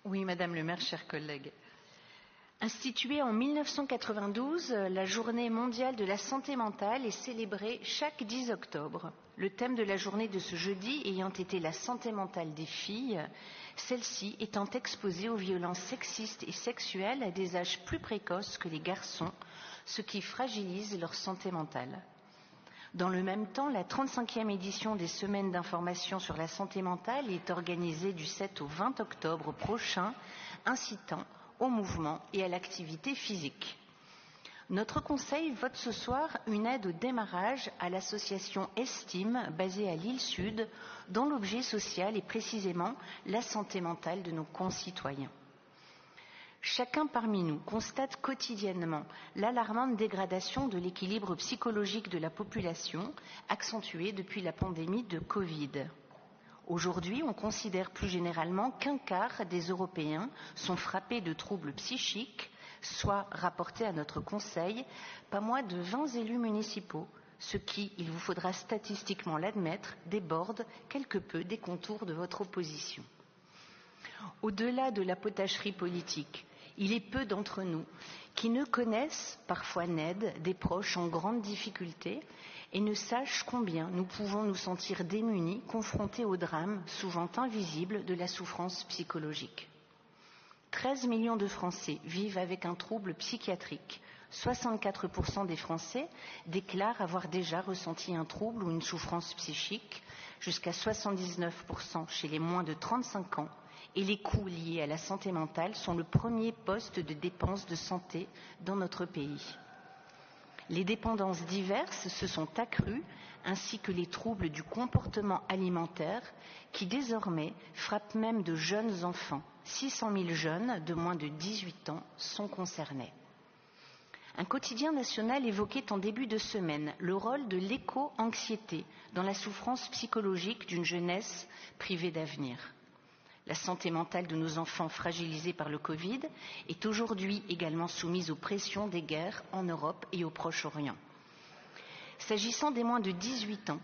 Oui, Madame le maire, chers collègues. Instituée en 1992, la Journée mondiale de la santé mentale est célébrée chaque 10 octobre. Le thème de la journée de ce jeudi ayant été la santé mentale des filles, celle-ci étant exposée aux violences sexistes et sexuelles à des âges plus précoces que les garçons, ce qui fragilise leur santé mentale. Dans le même temps, la 35e édition des Semaines d'information sur la santé mentale est organisée du 7 au 20 octobre prochain, incitant au mouvement et à l'activité physique. Notre conseil vote ce soir une aide au démarrage à l'association Estime, basée à l'île Sud, dont l'objet social est précisément la santé mentale de nos concitoyens. Chacun parmi nous constate quotidiennement l'alarmante dégradation de l'équilibre psychologique de la population, accentuée depuis la pandémie de Covid. Aujourd'hui, on considère plus généralement qu'un quart des Européens sont frappés de troubles psychiques, soit, rapporté à notre Conseil, pas moins de 20 élus municipaux, ce qui, il vous faudra statistiquement l'admettre, déborde quelque peu des contours de votre opposition. Au-delà de la potacherie politique, il est peu d'entre nous qui ne connaissent, parfois n'aident, des proches en grande difficulté et ne sachent combien nous pouvons nous sentir démunis, confrontés au drame, souvent invisible, de la souffrance psychologique. 13 millions de Français vivent avec un trouble psychiatrique. 64% des Français déclarent avoir déjà ressenti un trouble ou une souffrance psychique, jusqu'à 79% chez les moins de 35 ans. Et les coûts liés à la santé mentale sont le premier poste de dépenses de santé dans notre pays. Les dépendances diverses se sont accrues, ainsi que les troubles du comportement alimentaire, qui désormais frappent même de jeunes enfants. 600 000 jeunes de moins de 18 ans sont concernés. Un quotidien national évoquait en début de semaine le rôle de l'éco-anxiété dans la souffrance psychologique d'une jeunesse privée d'avenir. La santé mentale de nos enfants fragilisés par le Covid est aujourd'hui également soumise aux pressions des guerres en Europe et au Proche-Orient. S'agissant des moins de 18 ans,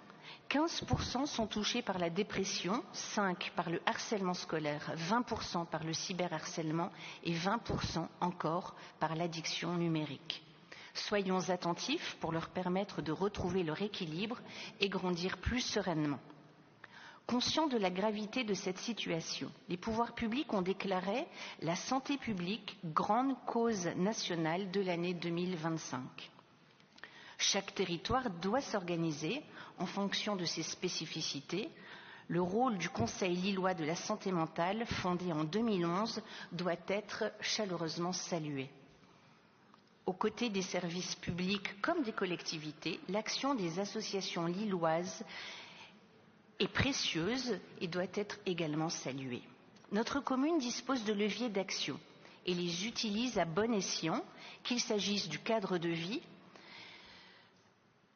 15% sont touchés par la dépression, 5% par le harcèlement scolaire, 20% par le cyberharcèlement et 20% encore par l'addiction numérique. Soyons attentifs pour leur permettre de retrouver leur équilibre et grandir plus sereinement. Conscients de la gravité de cette situation, les pouvoirs publics ont déclaré la santé publique grande cause nationale de l'année 2025. Chaque territoire doit s'organiser en fonction de ses spécificités. Le rôle du Conseil lillois de la santé mentale, fondé en 2011, doit être chaleureusement salué. Aux côtés des services publics comme des collectivités, l'action des associations lilloises est précieuse et doit être également saluée. Notre commune dispose de leviers d'action et les utilise à bon escient, qu'il s'agisse du cadre de vie,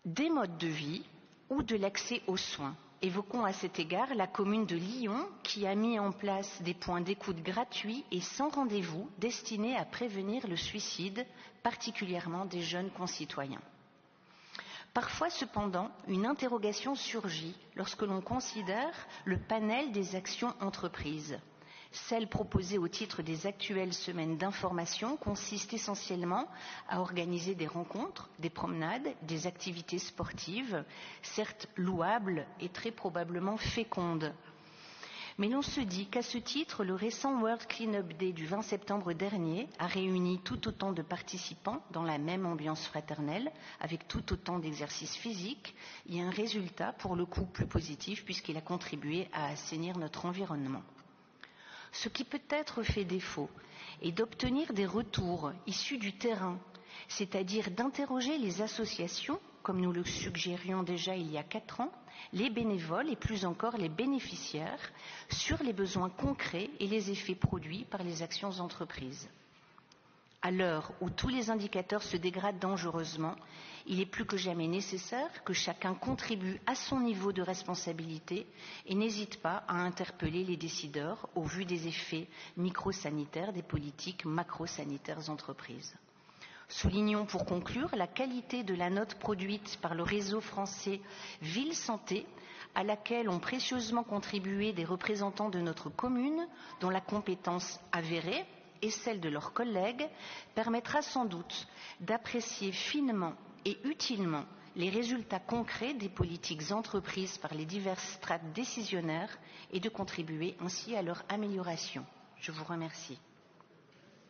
des modes de vie ou de l'accès aux soins. Évoquons à cet égard la commune de Lyon qui a mis en place des points d'écoute gratuits et sans rendez-vous destinés à prévenir le suicide, particulièrement des jeunes concitoyens. Parfois, cependant, une interrogation surgit lorsque l'on considère le panel des actions entreprises. Celles proposées au titre des actuelles semaines d'information consistent essentiellement à organiser des rencontres, des promenades, des activités sportives, certes louables et très probablement fécondes. Mais l'on se dit qu'à ce titre, le récent World Clean-up Day du 20 septembre dernier a réuni tout autant de participants dans la même ambiance fraternelle, avec tout autant d'exercices physiques, et un résultat pour le coup plus positif puisqu'il a contribué à assainir notre environnement. Ce qui peut-être fait défaut est d'obtenir des retours issus du terrain, c'est-à-dire d'interroger les associations, comme nous le suggérions déjà il y a 4 ans, les bénévoles et plus encore les bénéficiaires sur les besoins concrets et les effets produits par les actions entreprises. À l'heure où tous les indicateurs se dégradent dangereusement, il est plus que jamais nécessaire que chacun contribue à son niveau de responsabilité et n'hésite pas à interpeller les décideurs au vu des effets microsanitaires des politiques macrosanitaires entreprises. Soulignons pour conclure la qualité de la note produite par le réseau français Ville Santé à laquelle ont précieusement contribué des représentants de notre commune, dont la compétence avérée et celle de leurs collègues, permettra sans doute d'apprécier finement et utilement les résultats concrets des politiques entreprises par les diverses strates décisionnaires et de contribuer ainsi à leur amélioration. Je vous remercie.